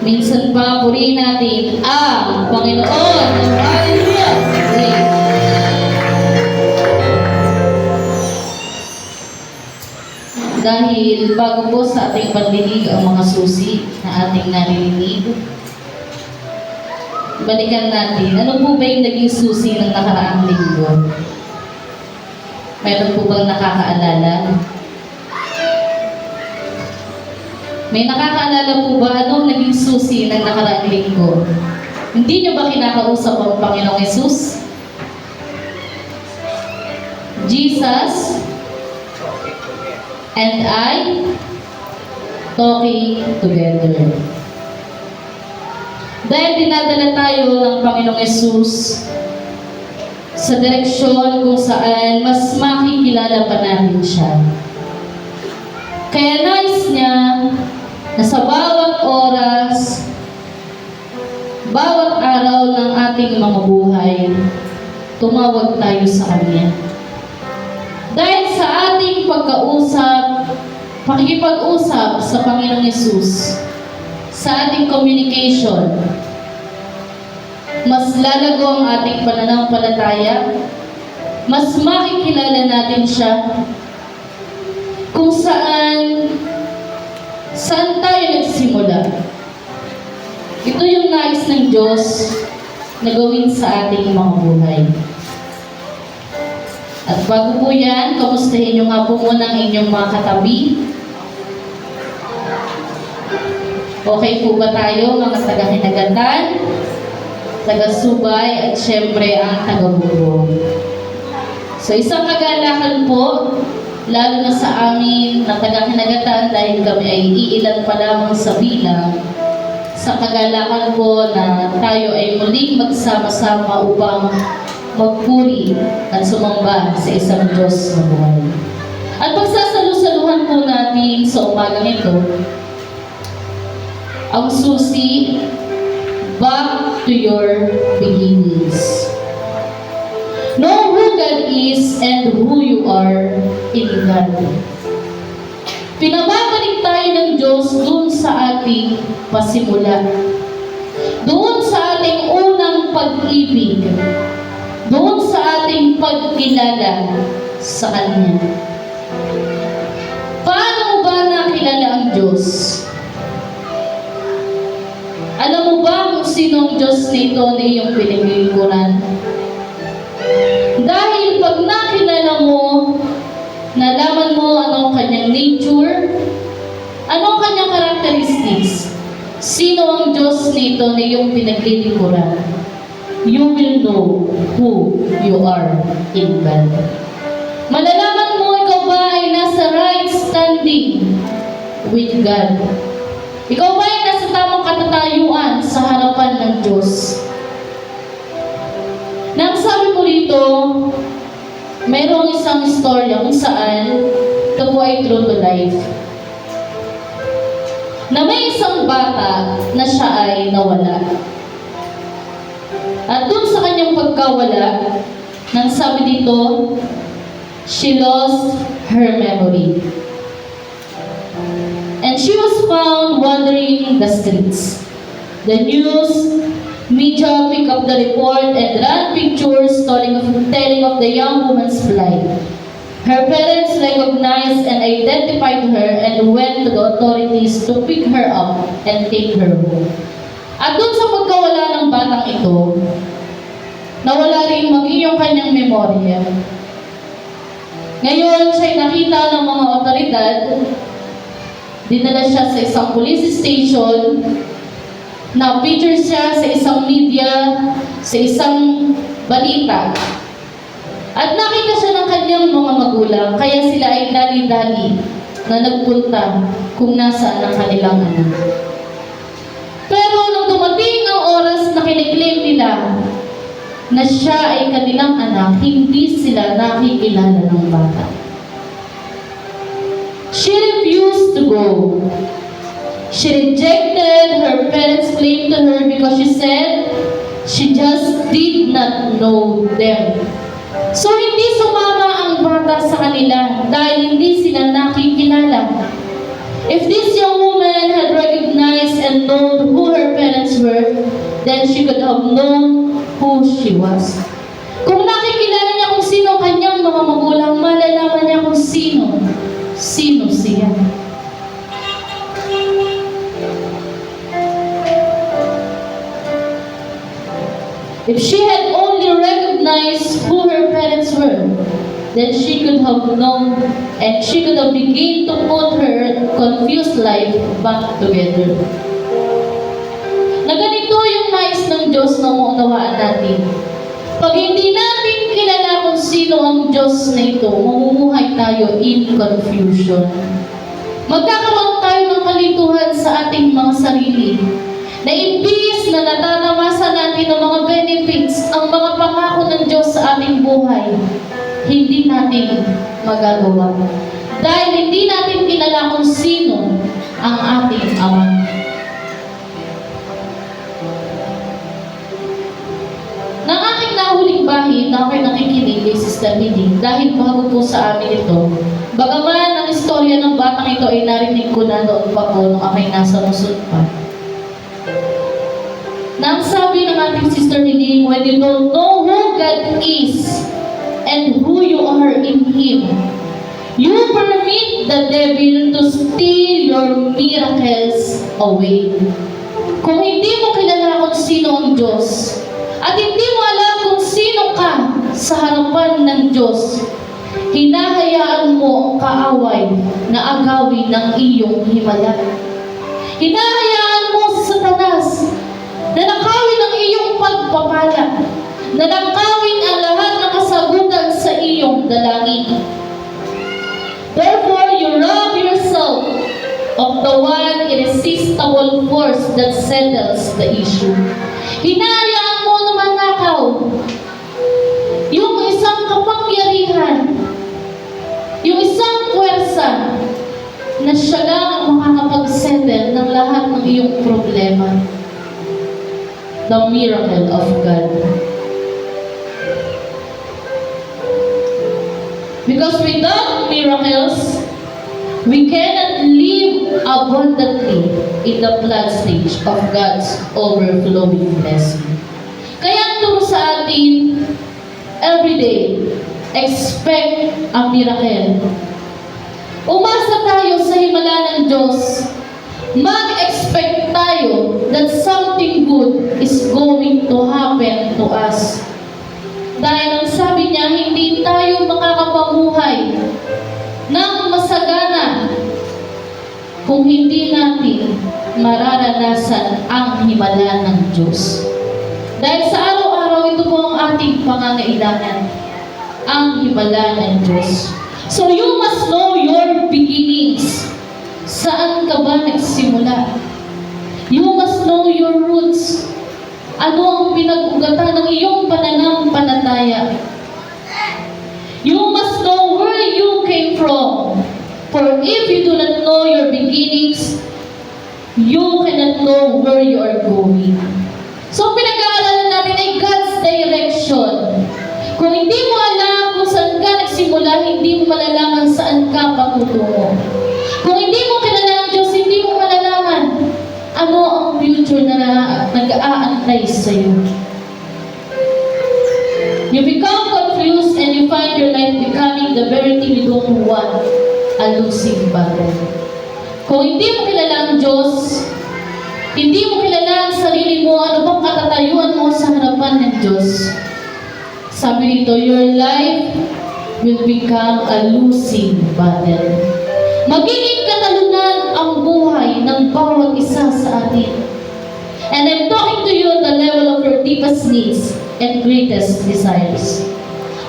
Minsan pa, purihin natin ang Panginoon. Hallelujah! Okay. Dahil bago po sa ating pandinig ang mga susi na ating narinig, balikan natin, ano po ba yung naging susi ng nakaraang linggo? Meron po bang nakakaalala? May nakakaalala po ba anong naging susi ng nakaraang linggo? Hindi niyo ba kinakausap ang Panginoong Yesus? Jesus and I talking together. Dahil dinadala tayo ng Panginoong Yesus sa direksyon kung saan mas makikilala pa natin siya. Kaya nais niya na sa bawat oras, bawat araw ng ating mga buhay, tumawag tayo sa Kanya. Dahil sa ating pakikipag-usap sa Panginoong Yesus, sa ating communication, mas lalago ang ating pananampalataya, mas makikilala natin siya, kung saan tayo nagsimula. Ito yung nais ng Diyos na gawin sa ating mga buhay. At bago po yan, kamustahin nyo nga po muna ang inyong mga katabi. Okay po ba tayo, mga taga-Hinagatan, taga-Subay, at syempre ang taga-Burong? So isang kagalakan po, lalo na sa amin na taga-Hinagatan, dahil kami ay iilan pa lamang sa bilang, sa kagalakan po na tayo ay muling magsama-sama upang magpuri at sumamba sa isang Diyos na buhay. At pagsasalu-saluhan po natin sa umagang ito, ang susi, back to your beginnings. Know who God is and who you are in God. Pinababalik tayo ng Diyos doon sa ating pasimula. Doon sa ating unang pag-ibig. Doon sa ating pagkilala sa Kanya. Paano mo ba nakilala ang Diyos? Alam mo ba kung sino ang Diyos nito na iyong pinaglilingkuran? Dahil pag nakilala mo, nalaman mo anong kanyang nature, anong kanyang characteristics, sino ang Diyos nito na iyong pinaglilingkuran, you will know who you are in God. Malalaman mo ikaw ba ay nasa right standing with God. Ikaw ba ay nasa tamang katatayuan sa harapan ng Diyos. Nang sabi ko rito, mayroong isang istorya kung saan ito po ay true to life. Na may isang bata na siya ay nawala. At dun sa kanyang pagkawala, nang sabi dito, she lost her memory. And she was found wandering the streets. The news media picked up the report and ran pictures telling of the young woman's plight. Her parents recognized and identified her and went to the authorities to pick her up and take her home. At dun sa pagkawala ng batang ito, nawala rin maging yung kanyang memorya. Ngayon, siya'y nakita ng mga otoridad, dinala siya sa isang police station, na-picture siya sa isang media, sa isang balita. At nakita siya ng kanyang mga magulang, kaya sila ay dali-dali na nagpunta kung nasaan ang kanilang anak. Pero nung dumating ang oras na kiniklaim nila na siya ay kanilang anak, hindi sila nakikilala ng bata. She refused to go. She rejected her parents' claim to her because she said she just did not know them. So hindi sumama ang bata sa kanila dahil hindi sila nakikilala. If this young woman had recognized and known who her then she could have known who she was. Kung nakikilala niya kung sino ang kanyang mga magulang, malalaman niya kung sino siya. If she had only recognized who her parents were, then she could have known and she could have begun to put her confused life back together. Na ganito yung nais ng Diyos na maunawaan natin. Pag hindi natin kilala kung sino ang Diyos na ito, mamumuhay tayo in confusion. Magkakaroon tayo ng kalituhan sa ating mga sarili. Na imbis na natatamasan natin ng mga benefits, ang mga pangako ng Diyos sa ating buhay, hindi natin magagawa. Dahil hindi natin kilala kung sino ang ating Ama. Nang aking nahuling bahid na ako'y nakikinig kay Sister Hiling, dahil bago po sa amin ito, bagaman ang istorya ng batang ito ay narinig ko na noon pa po nung ako'y nasa Luzon pa. Nang sabi ng ating Sister Hiling, when you don't know who God is and who you are in Him, you permit the devil to steal your miracles away. Kung hindi mo kilala kung sino ang Diyos, at hindi mo alam kung sino ka sa harapan ng Diyos, hinahayaan mo ang kaaway na agawin ng iyong himala. Hinahayaan mo sa Satanas na nakawin ang iyong pagpapala, na nakawin ang lahat ng kasagutan sa iyong dalangin. Therefore, you rob yourself of the one irresistible force that settles the issue. Hinahayaan mo na manakaw yung isang kapangyarihan, yung isang puwersa na siya lang ang makakapag-settle ng lahat ng iyong problema. The miracle of God. Because without miracles, we cannot live abundantly in the blood stage of God's overflowing blessing. Kaya turo sa atin, everyday, expect a miracle. Umasa tayo sa himala ng Diyos. Mag-expect tayo that something good is going to happen to us. Dahil ang sabi niya, hindi tayo makakapamuhay ng masagana kung hindi natin mararanasan ang himala ng Diyos. Dahil sa araw-araw, ito po ang ating pangangailangan, ang himala ng Diyos. So you must know your beginnings. Saan ka ba nagsimula? You must know your roots. Ano ang pinag-ugatan ng iyong pananampalataya? You must know where you came from. For if you do not know your beginnings, you cannot know where you are going. So pinag-aaralan natin ay God's direction. Kung hindi mo alam kung saan ka nagsimula, hindi mo malalaman saan ka patungo. Kung hindi mo kilala ang Diyos, hindi mo malalaman ano ang future na nag-aantay sa iyo. You become confused and you find your life becoming the very thing you don't want, a losing battle. Kung hindi mo kilala ang Diyos, hindi mo kilala ang sarili mo, ano bang katatayuan mo sa harapan ng Diyos? Sabi dito, your life will become a losing battle. Magiging katalunan ang buhay ng bawat isa sa atin. And I'm talking to you on the level of your deepest needs and greatest desires.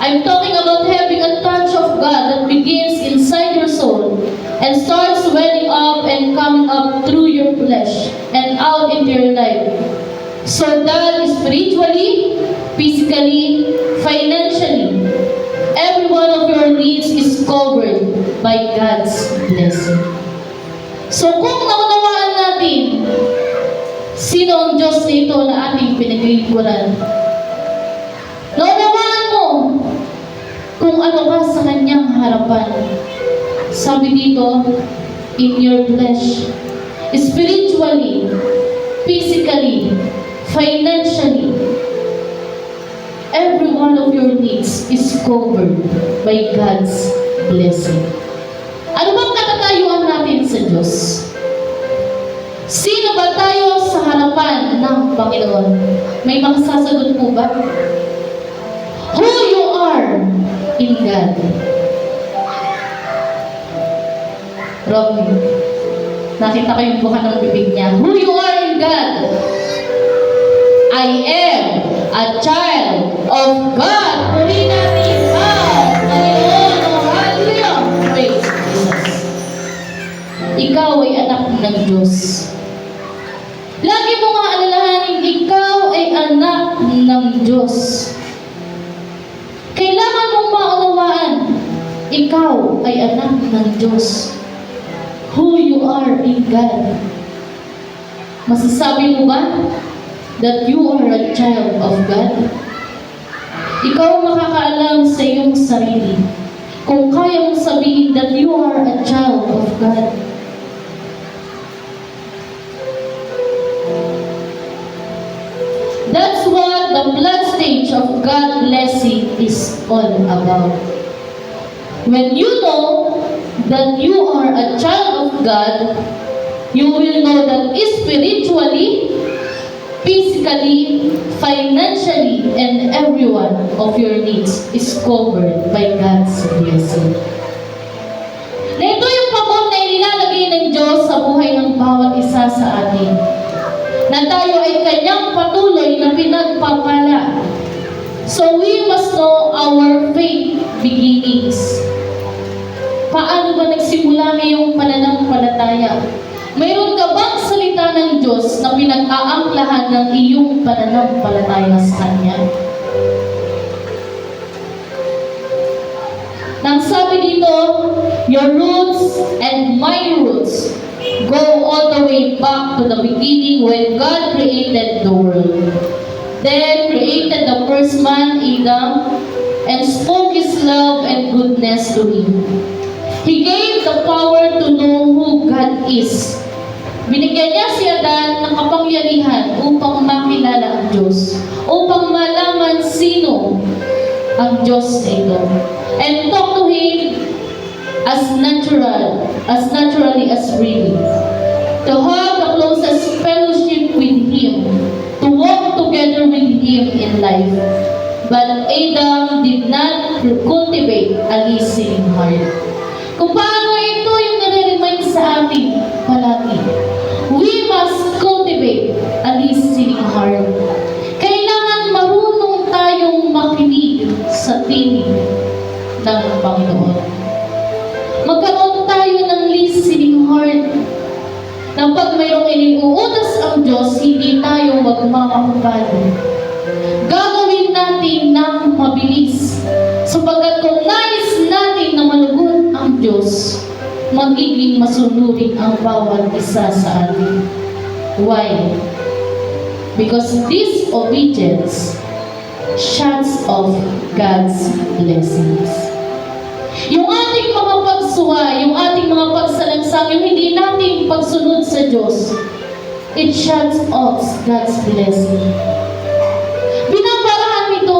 I'm talking about having a touch of God that begins inside your soul and starts welling up and coming up through your flesh and out into your life. So that spiritually, physically, financially, every one of your needs is covered by God's blessing. So kung naunawaan natin sino ang Diyos nito na ating pinaglilingkuran, naunawaan mo kung ano ka sa kanyang harapan. Sabi dito, in your flesh, spiritually, physically, financially, every one of your needs is covered by God's blessing. Ano bang katatayuan natin sa Diyos? Sino ba tayo sa harapan ng Panginoon? May makasasagot po ba? Who you are in God. Rob, nakita ko yung buka ng bibig niya. Who you are in God. I am a child of God. Puri natin ang Panginoon. Oh, hallelujah. Praise Jesus. Ikaw ay anak ng Diyos. Lagi mo nga alalahanin, ikaw ay anak ng Diyos. Kailangan mong maunawaan, ikaw ay anak ng Diyos. Who you are in God. Masasabi mo ba that you are a child of God? Ikaw makakaalam sa iyong sarili kung kaya mong sabihin that you are a child of God. That's what the blood stage of God blessing is all about. When you know that you are a child of God, you will know that spiritually, physically, financially, and every one of your needs is covered by God's blessing. Na ito yung pabor na inilalagay ng Diyos sa buhay ng bawat isa sa atin. Na tayo ay kanyang patuloy na pinagpapala. So we must know our faith beginnings. Paano ba nagsimula ngayong pananampalataya? Mayroon ka bang salita ng Diyos na pinag-aangklahan ng iyong pananampalataya sa Kanya? Nang sabi dito, your roots and my roots go all the way back to the beginning when God created the world. Then created the first man, Adam, and spoke His love and goodness to him. He gave the power to know who God is. Binigyan niya si Adan ng kapangyarihan upang makilala ang Diyos, upang malaman sino ang Diyos na ito, and talk to Him as naturally as breathing, to have the closest fellowship with Him, to walk together with Him in life. But Adam did not cultivate a listening heart. Kung paano ito yung nare-remind sa atin palagi. We must cultivate a listening heart. Kailangan marunong tayong makinig sa tinig ng Panginoon. Magkaroon tayo ng listening heart na pag mayroong iniuutos ang Diyos, hindi tayo magmamakapal. Gagawin natin ng mabilis. Sapagkat kung nais natin na malugon ang Diyos, magiging masunurin ang bawat isa sa atin. Why? Because disobedience shuts off God's blessings. Yung ating mga pagsuwa, yung ating mga pagsalangsang, yung hindi nating pagsunod sa Diyos, it shuts off God's blessing. Binabarahan nito,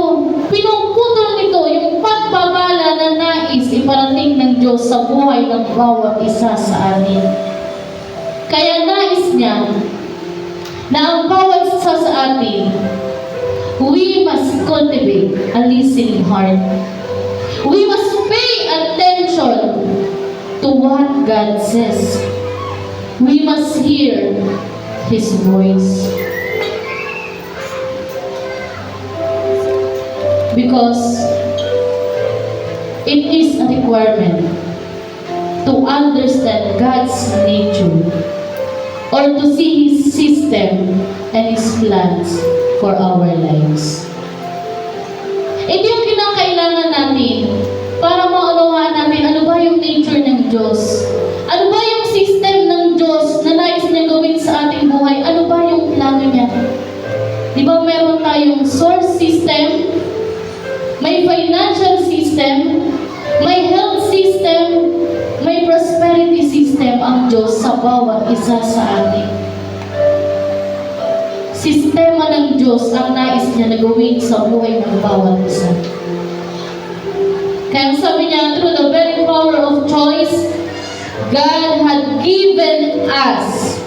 pinuputol nito yung pagbabala na nais iparating ng Diyos sa buhay ng bawat isa sa atin. Kaya nais niya na ang bawat isa sa atin, we must cultivate a listening heart. We must pay attention to what God says. We must hear His voice. Because it is a requirement to understand God's nature or to see His system and His plans for our lives. Ito yung kinakailangan natin para maunawaan natin ano ba yung nature ng Diyos. Ano ba yung system ng Diyos na nais niya gawin sa ating buhay? Ano ba yung plano niya? Di ba meron tayong source system, may financial system, may health system, may prosperity system ang Diyos sa bawat isa sa atin. sistema ng Diyos ang nais niya na gawin sa buhay ng bawat isa. Kaya sabi niya, through the very power of choice, God had given us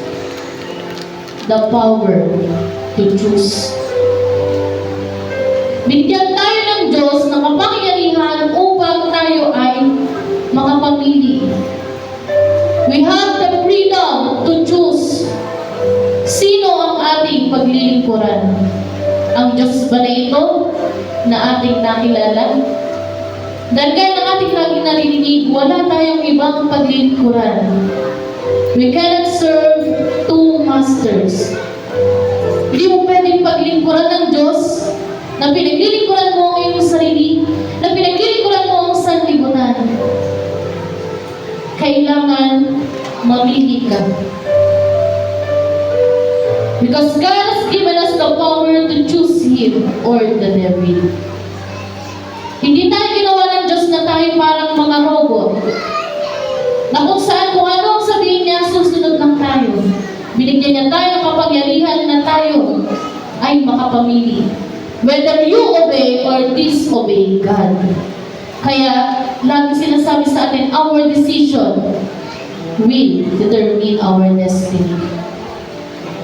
the power to choose. Binigyan tayo ng Diyos ng kapangyarihan upang tayo ay makapamili. We have the freedom to choose. Sino ang ating paglilingkuran? Ang Diyos ba na ito na ating nakilala? Dahil kaya ng ating lagi narinig, wala tayong ibang paglilingkuran. We cannot serve two masters. Hindi mo pwedeng paglilingkuran ng Diyos na pinaglilingkuran mo ang iyong sarili, na pinaglilingkuran mo ang sanlibutan. Kailangan mamili ka. Because God has given us the power to choose Him or the devil. Hindi tayo ginawa ng Diyos na tayo parang mga robot. Na kung saan, kung ano ang sabihin niya, susunod lang tayo. Binigyan niya tayo ng kapangyarihan na tayo ay makapamili. Whether you obey or disobey God. Kaya, lagi sinasabi sa atin, our decision will determine our destiny.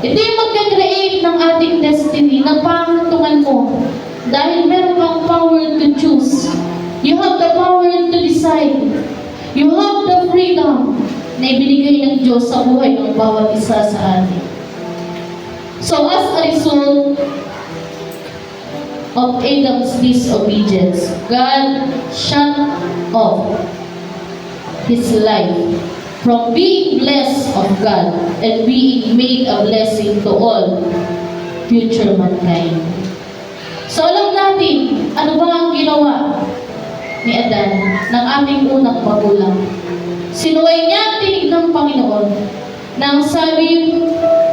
Ito yung magka-create ng ating destiny, ng pangatungan mo. Dahil meron kang power to choose. You have the power to decide. You have the freedom na ibinigay ng Diyos sa buhay ng bawat isa sa atin. So as a result of Adam's disobedience, God shut off his life from being blessed of God and being made a blessing to all future mankind. So alam natin, ano ba ang ginawa ni Adan ng ating unang magulang? Sinuway niya ang tinig ng Panginoon nang sabi,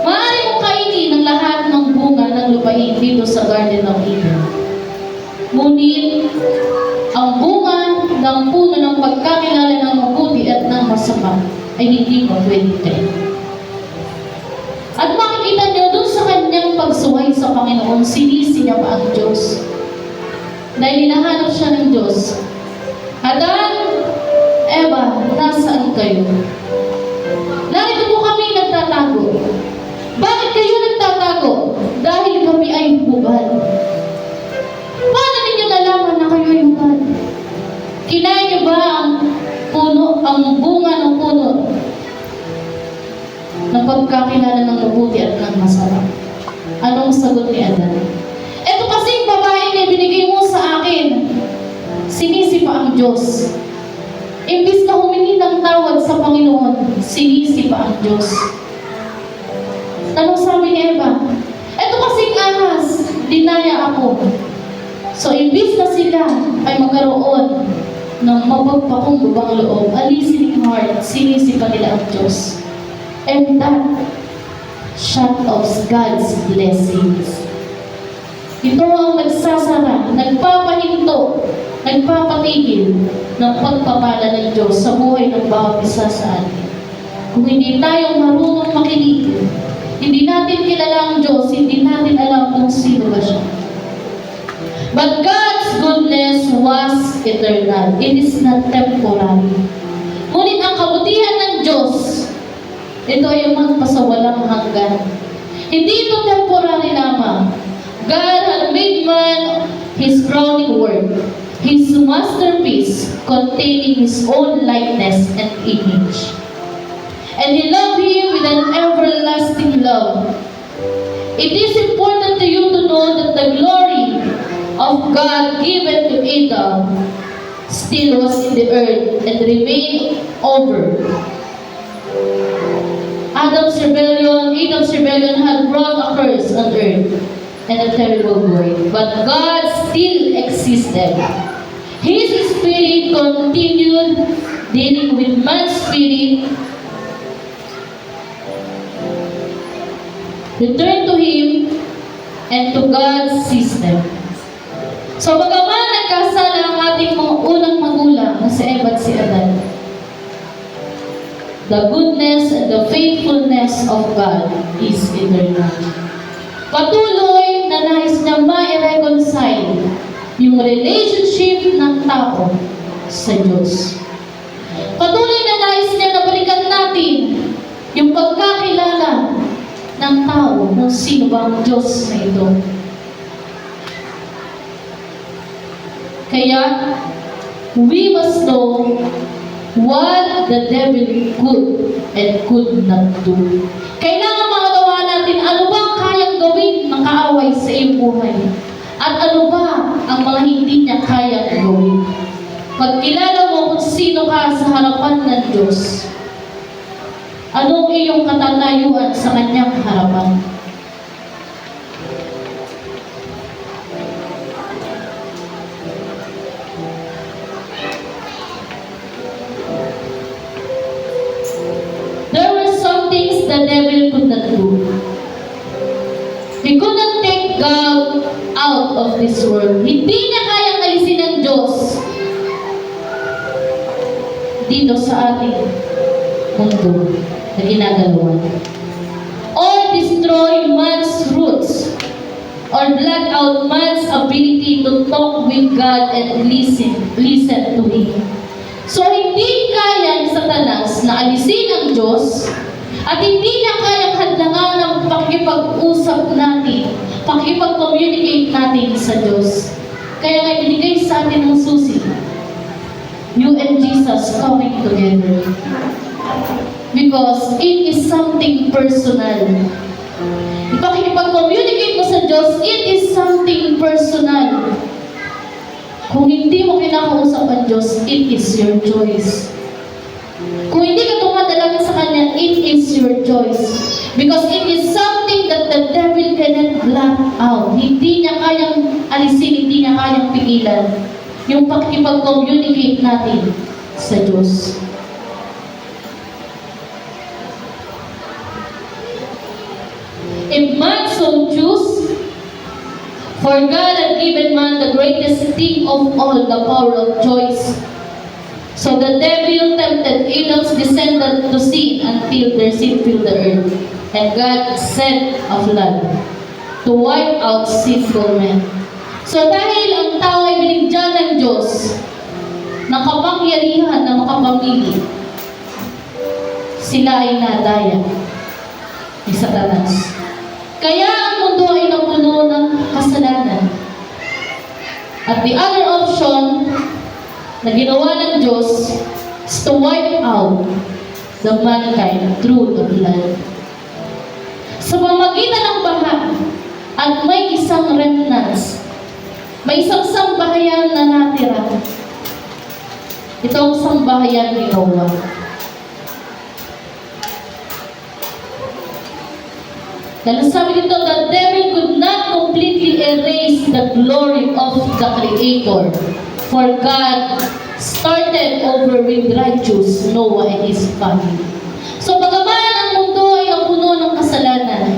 maaari mong kainin ng lahat ng bunga ng lupain dito sa Garden of Eden. Ngunit, ang bunga ng puno ng pagkakilala ng mabuti at ng masama ay hindi mo pwede kayo. At makikita niyo doon sa kanyang pagsuway sa Panginoon, sinisi niya pa ang Diyos. Dahil hinahanap siya ng Diyos. Adan, Eva, nasaan kayo? Narito po kami nagtatago. Bakit kayo nagtatago? Dahil kami ay hubad. Paano ninyo nalaman na kayo ay hubad? Kinain niyo ba ang puno, ang bunga ng puno ng pagkakilala ng mabuti at ng masarap? Anong sagot ni Adan? Ito kasing babae na binigay mo sa akin, sinisi pa ang Diyos. Imbis na humingi ng tawad sa Panginoon, sinisi pa ang Diyos. Tanong sabi ni Eva, ito kasing ahas, dinaya ako. So, imbis na sila ay magkaroon ng mapagpakumbabang loob, a listening heart, sinisi pa nila ang Diyos. And that shut off God's blessings. Ito ang nagsasara, nagpapahinto, nagpapatigil ng pagpapala ng Diyos sa buhay ng bawat isa sa atin. Kung hindi tayo marunong makinig, hindi natin kilala ang Diyos, hindi natin alam kung sino ba siya. But God's goodness was eternal. It is not temporary. Ngunit ang kabutihan ng Diyos, ito ay magpasawalang hanggan. Hindi ito temporary lamang. God had made man His crowning work, His masterpiece, containing His own likeness and image. And He loved him with an everlasting love. It is important to you to know that the glory of God given to Adam still was in the earth and remained over. Adam's rebellion had brought a curse on earth and a terrible void. But God still existed. His Spirit continued dealing with man's spirit. Return to Him and to God's system. So, bagaman nagkasala ang ating mga unang magulang na si Eva at si Adan, the goodness and the faithfulness of God is eternal. Patuloy relationship ng tao sa Diyos. Patuloy na nais niya na balikan natin yung pagkakilala ng tao kung sino ba ang Diyos na ito. Kaya, we must know what the devil could and could not do. Kailangan makatawa natin ano ba ang kayang gawin ng kaaway sa iyong buhay. At ano ba ang mga hindi niya kayang gawin. Pagkilala mo kung sino ka sa harapan ng Diyos, anong iyong katatayuan sa kanyang harapan? There were some things the devil could not do. He could not take God out of this world. Hindi niya kayang alisin ng Diyos dito sa ating mundo na ginagalawan. Or destroy man's roots, or block out man's ability to talk with God and listen to Him. So hindi kaya ni Satanas na alisin ang Diyos at hindi niya kayang hadlangan ng pakipag-usap natin, pakipag-communicate natin sa Diyos. Kaya nga binigay sa atin ang susi. You and Jesus coming together. Because it is something personal. Pakipag-communicate mo sa Diyos, it is something personal. Kung hindi mo kinakausap ang Diyos, it is your choice. Kung hindi ka tumadalangin sa Kanya, it is your choice. Because it is something that the devil cannot block out. Hindi niya kayang alisin, hindi niya kayang pigilan yung pakikipag-communicate natin sa Diyos. If man so choose, for God had given man the greatest thing of all, the power of choice. So the devil tempted Adam's descendant to sin until their sin filled the earth. And God sent a flood to wipe out sinful men. So dahil ang tao ay binigyan ng Diyos ng kapangyarihan na makapamili, sila ay nadaya ni Satanas. Kaya ang mundo ay napuno ng kasalanan. At the other option na ginawa ng Diyos is to wipe out the mankind through the flood. Sa pamamagitan ng baha at may isang remnants, may isang sambahayan na natira. Ito ang sambahayan ni Noah. Dahil sabi dito, the devil could not completely erase the glory of the Creator. For God started over with righteous Noah and his family. So bagaman ang mundo ay napuno ng kasalanan,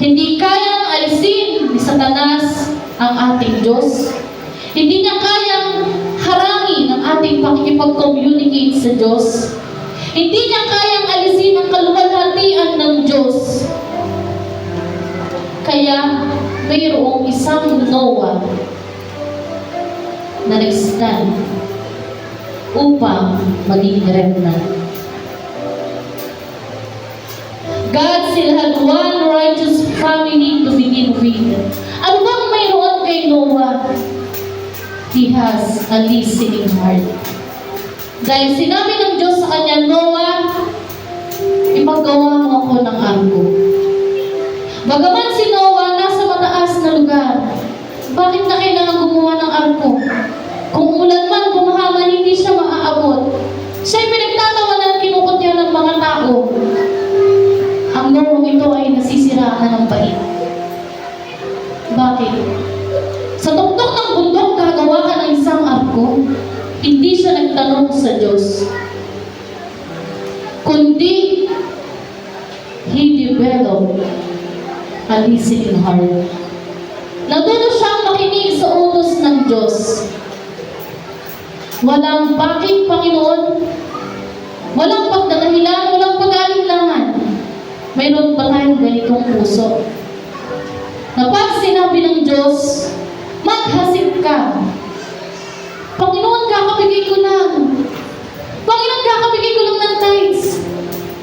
hindi kayang alisin ni Satanas ang ating Diyos. Hindi niya kayang harangin ang ating pakikipag-communicate sa Diyos. Hindi niya kayang alisin ang kaluwalhatian ng Diyos. Kaya mayroong isang Noah na nag-stand upang maging remnant. God still had one righteous family to begin with. Ano bang mayroon kay Noah? He has a listening heart. Dahil sinabi ng Diyos sa kanya, Noah, ipagawa mo ako ng arko. Bagaman si Noah nasa mataas na lugar, bakit na kailangan gumawa ng arko? Kung ulan man, bumaha man, hindi siya maaabot. Siya'y pinagtatawanan, kinukutya ng mga tao. Ang norong ito ay nasisiraan ng bait. Bakit? Sa tuktok ng bundok, gagawa ka ng isang arko. Hindi siya nagtanong sa Diyos. Kundi, he developed a listening heart. Natuto siyang makinig sa utos ng Diyos. Walang bakit, Panginoon. Walang pagdadahilan, walang pag-alinlangan. Mayroon pa tayong ganitong puso. Na pag sinabi ng Diyos, mag maghasik ka. Panginoon, kakabigay ko lang. Panginoon, kakabigay ko lang ng tithes.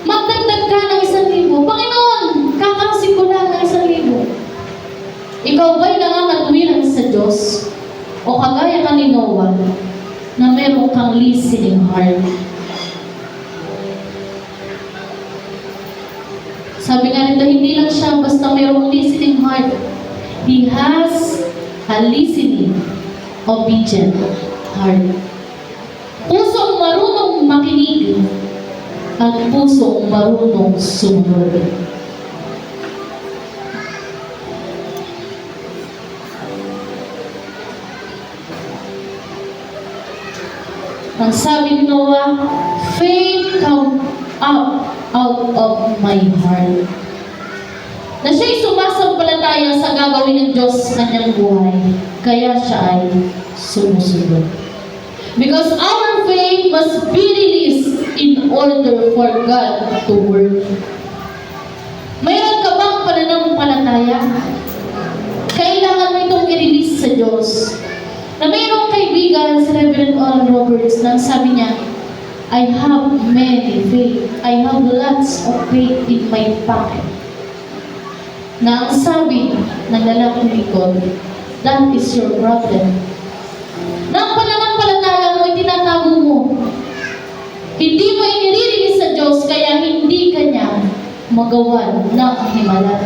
Magdagdag ka ng 1,000. Panginoon, kakasik ko lang ng 1,000. Ikaw ba'y nangangatuwiran sa Diyos? O kagaya ka ni Noah, na meron kang listening heart? Sabi nga nito, hindi lang siya basta mayroong listening heart. He has a listening, obedient heart. Pusong marunong makinig at pusong marunong sumunod. Ang sabi ni Noah, faith come up out of my heart. Na siya'y sumasampalataya sa gagawin ng Diyos sa kanyang buhay, kaya siya ay sumusunod. Because our faith must be released in order for God to work. Mayroon ka bang pananampalataya? Kailangan mo itong i-release sa Diyos. Na mayroong kaibigan, si Reverend Oral Roberts, na sabi niya, I have many faith. I have lots of faith in my pocket. Na ang sabi ng lalaking likod, that is your problem. Na ang pananampalataya mo, itinatago mo. Hindi mo iniririnis sa Diyos, kaya hindi ka niya magawan ng himala.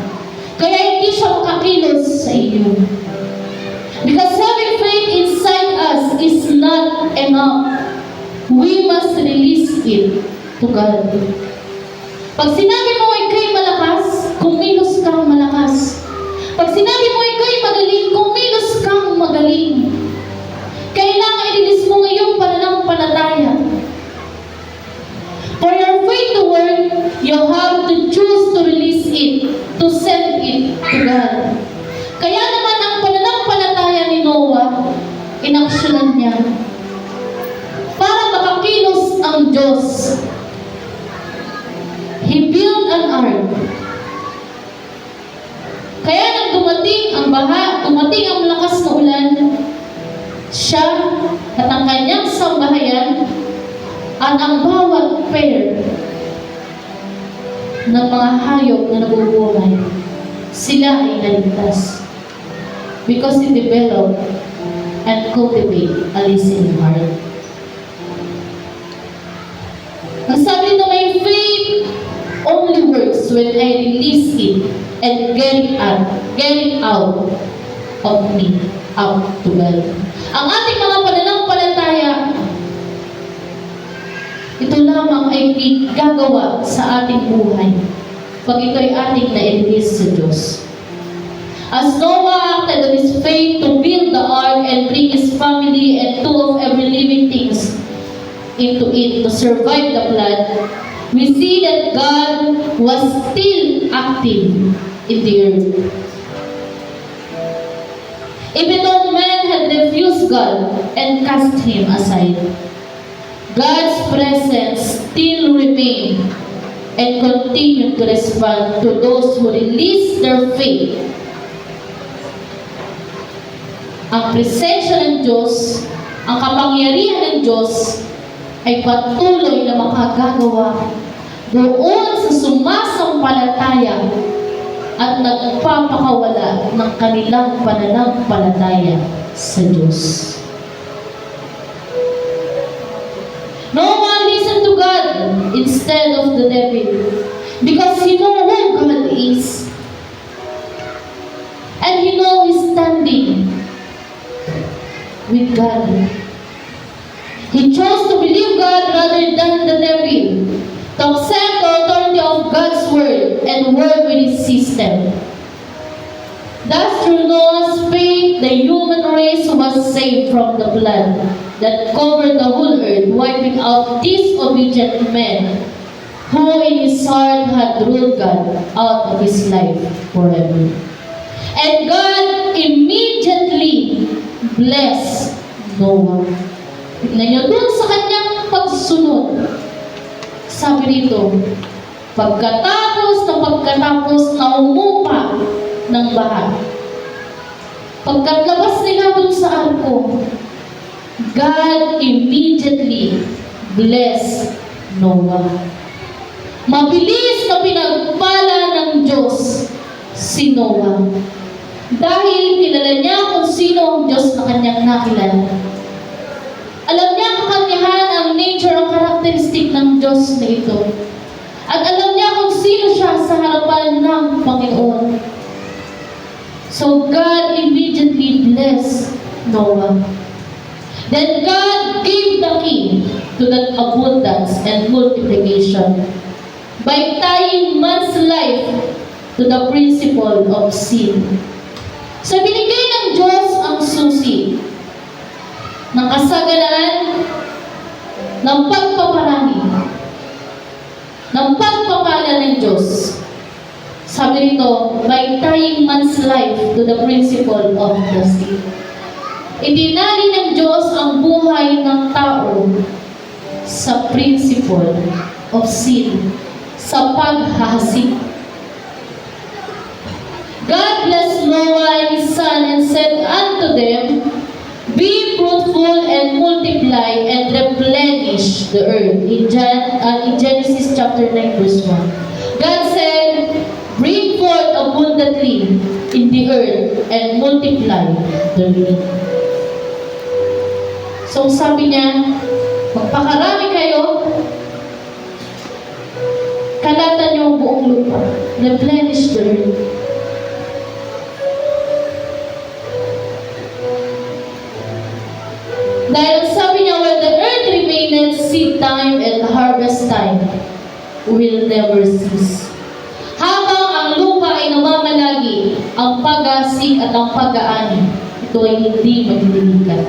Kaya hindi siya makakilos sa iyo. Because having faith inside us is not enough. We must release it to God. Pag sinabi mo ika'y malakas, kumilos kang malakas. Pag sinabi mo ika'y magaling, kumilos kang magaling. Kailangan i-release mo ngayong pananampalataya. For your faith to work, you have to choose to release it, to send it to God. Kaya naman ang pananampalataya ni Noah, inaksyonan niya para makakilos ang Diyos. He built an ark. Kaya nang dumating ang baha, dumating ang malakas na ulan, siya at ang kanyang sambahayan at ang bawat pair ng mga hayop na nabubuhay, sila ay naligtas. Because he developed and cultivate a listening heart. Ang sabi na may faith only works when I release it and get it out of me, out to God. Ang ating mga pananampalataya, ito lamang ay gagawa sa ating buhay pag ito ay ating na-release sa Diyos. As Noah acted on his faith to build the ark and bring his family and two of every living things into it to survive the flood, we see that God was still active in the earth. Even though man had refused God and cast him aside, God's presence still remained and continued to respond to those who released their faith. Ang presensya ng Diyos, ang kapangyarihan ng Diyos ay patuloy na makagagawa doon sa sumasampalataya at nagpapakawala ng kanilang pananampalataya sa Diyos. No one listened to God instead of the devil because he knew who God is. And he knew his standing with God. He chose to believe God rather than the devil, to accept the authority of God's word and work with his system. Thus, through Noah's faith, the human race was saved from the flood that covered the whole earth, wiping out disobedient men who in his heart had ruled God out of his life forever. And God immediately blessed Noah. Tignan niyo, dun sa kanyang pagsunod, sabi rito, pagkatapos na umupa ng baha, Pagkatlabas nila dun sa arko, God immediately blessed Noah. Mabilis na pinagpala ng Diyos si Noah. Dahil kilala niya kung sino ang Diyos na kanyang nakilala. Alam niya ang kakanyahan, ang nature, ang karakteristik ng Diyos na ito. At alam niya kung sino siya sa harapan ng Panginoon. So God immediately blessed Noah. Then God gave the key to that abundance and multiplication by tying man's life to the principle of sin. So binigay ng Diyos ang susi ng kasaganaan, ng pagpaparami, ng pagpapala ng Diyos. Sabi nito, by tying man's life to the principle of the sin. Itinali ng Diyos ang buhay ng tao sa principle of sin, sa paghahasik. God blessed Noah and his son and said unto them, be fruitful and multiply and replenish the earth. In Genesis chapter 9 verse 1. God said, bring forth abundantly in the earth and multiply the earth. So sabi niya, magpakarami kayo, kalatan niyo ang buong lupa, replenish the earth. Dahil sabi niya, while the earth remaineth, seed time and harvest time will never cease. Habang ang lupa ay namamalagi, ang pag-asik at ang pag-aani, ito ay hindi maglilikat.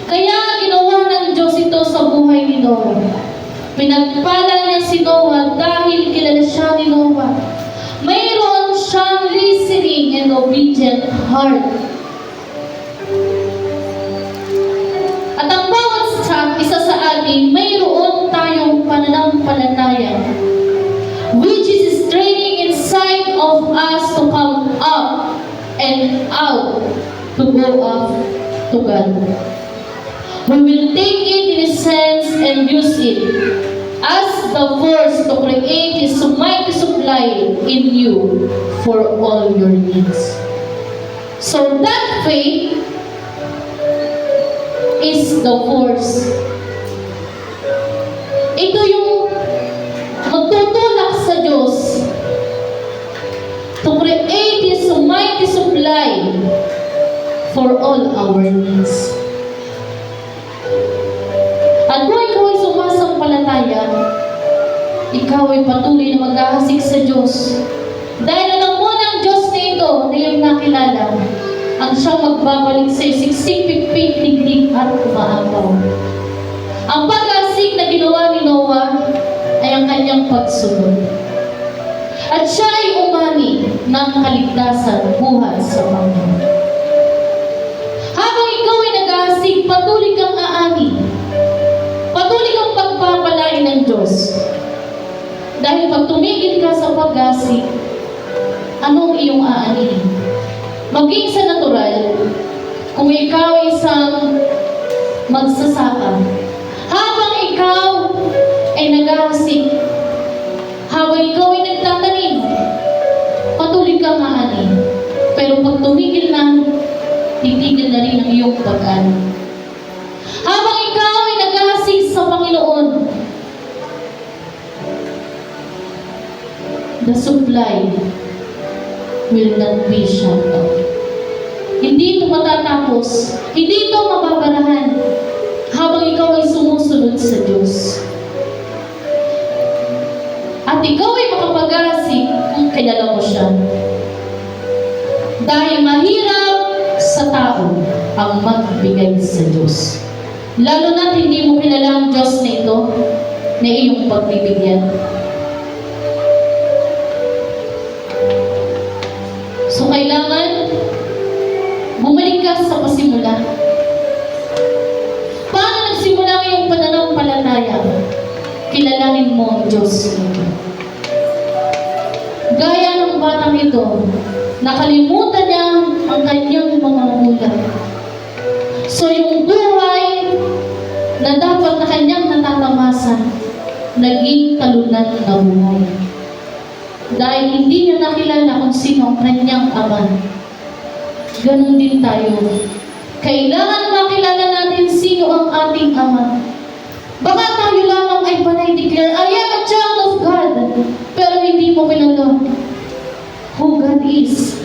Kaya ginawa ng Diyos ito sa buhay ni Noah. Pinagpala niya si Noah dahil kilala siya ni Noah. Mayroon siyang listening and obedient heart. At ang bawat isa sa atin, mayroon tayong pananampalataya which is straining inside of us to come up and out, to go up to God. We will take it in His hands and use it as the force to create His mighty supply in you for all your needs. So that faith is the force. Ito yung magtutulak sa Diyos to create His mighty supply for all our needs. At kung ikaw ay sumasampalataya, ikaw ay patuloy na maghahasik sa Diyos. Dahil alam mo ng Diyos na ito na iyong nakilala, ang siyang magbabalik sa iyo, siksik, pipik, tiglig at umaapaw. Ang pag-asik na ginawa ni Noah ay ang kanyang pagsunod. At siya ay umani ng kaligtasan buhay sa Panginoon. Habang ikaw ay nag-aasik, patuloy kang aani. Patuloy kang pagpapalain ng Diyos. Dahil pag tumigil ka sa pag-asik, anong iyong aanihin? Maging sa natural, kung ikaw isang magsasaka, habang ikaw ay nag-aasik, habang ikaw ay nagtatanim, patuloy kang aani. Pero pag tumigil na, titigil na rin ang iyong pag-ani. Habang ikaw ay nag-aasik sa Panginoon, the supply will not be shut off. Hindi ito matatapos. Hindi ito mababarahan habang ikaw ay sumusunod sa Diyos. At ikaw ay makapag-asik kung kilala mo siya. Dahil mahirap sa tao ang magbigay sa Diyos. Lalo na't hindi mo kilala ang Diyos na ito na iyong pagbibigyan. So, kailangan bumalik ka sa pasimula. Paano nagsimula ang iyong pananampalataya? Kilalanin mo ang Diyos nito. Gaya ng batang ito, Nakalimutan niya ang kanyang mga magulang. So yung buhay na dapat na kanyang natatamasan, naging talunan na buhay. Dahil hindi niya nakilala kung sino ang kanyang ama. Ganon din tayo. Kailangan makilala natin sino ang ating ama. Baka tayo lamang ay panay declare, I am a child of God. Pero hindi mo kilala who God is.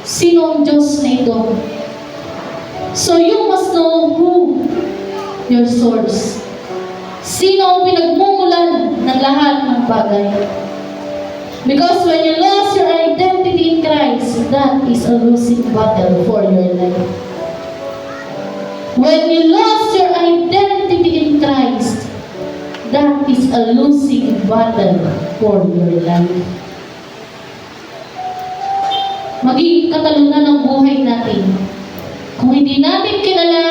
Sino ang Diyos na ito? So you must know who your source. Sino ang pinagmumulan ng lahat ng bagay. Because when you lost your identity in Christ, that is a losing battle for your life. When you lost your identity in Christ, that is a losing battle for your life. Magiging katalunan ng buhay natin kung hindi natin kilala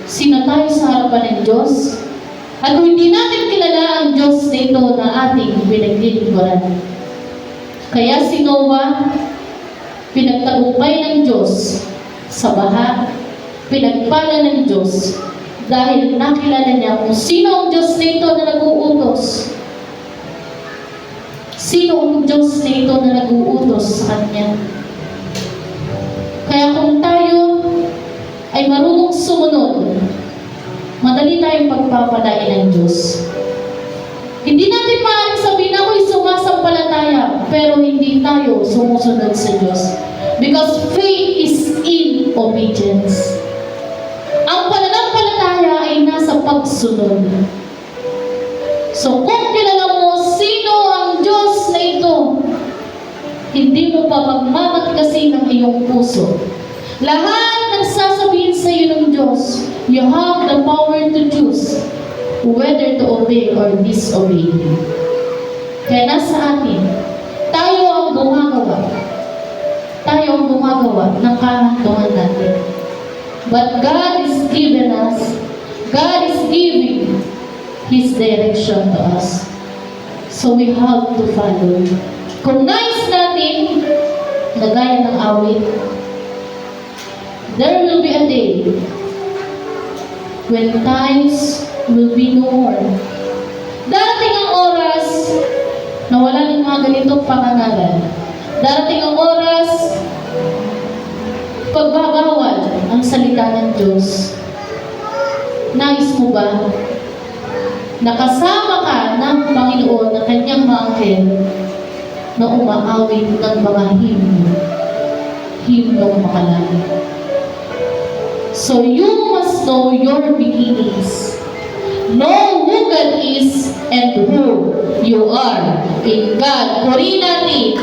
sino tayo sa harapan ng Diyos, at kung hindi natin kilala ang Diyos na ito na ating pinaglilingkuran. Kaya si Noah, pinagtagumpay ng Diyos sa baha, pinagpala ng Diyos dahil nakilala niya kung sino ang Diyos na ito na nag-uutos. Sino ang Diyos na ito na nag-uutos sa kanya. Kaya kung tayo ay marunong sumunod, madali tayong pagpapalain ng Diyos. Hindi natin maaaring sabihin ako'y sumasampalataya, pero hindi tayo sumusunod sa Diyos. Because faith is in obedience. Ang pananampalataya ay nasa pagsunod. So kung kilala mo sino ang Diyos na ito, hindi mo pa magmamatigasin ang iyong puso. Lahat ng sasabihin sa iyo ng Diyos, you have the power to choose whether to obey or disobey Him. Kaya nasa atin, tayo ang gumagawa. Tayo ang gumagawa ng kahantungan natin. But God is giving His direction to us. So we have to follow. Kung nais natin, na gaya ng awit, there will be a day when times will be no more. Darating ang oras na wala ng mga ganitong pangangalan. Darating ang oras pagbabawal ang salita ng Diyos. Nais mo ba nakasama ka ng Panginoon na kanyang mga anghel na umaawit ng mga himnong makalangit? So you must know your beginnings. Know who God is and who you are in God. Purihin natin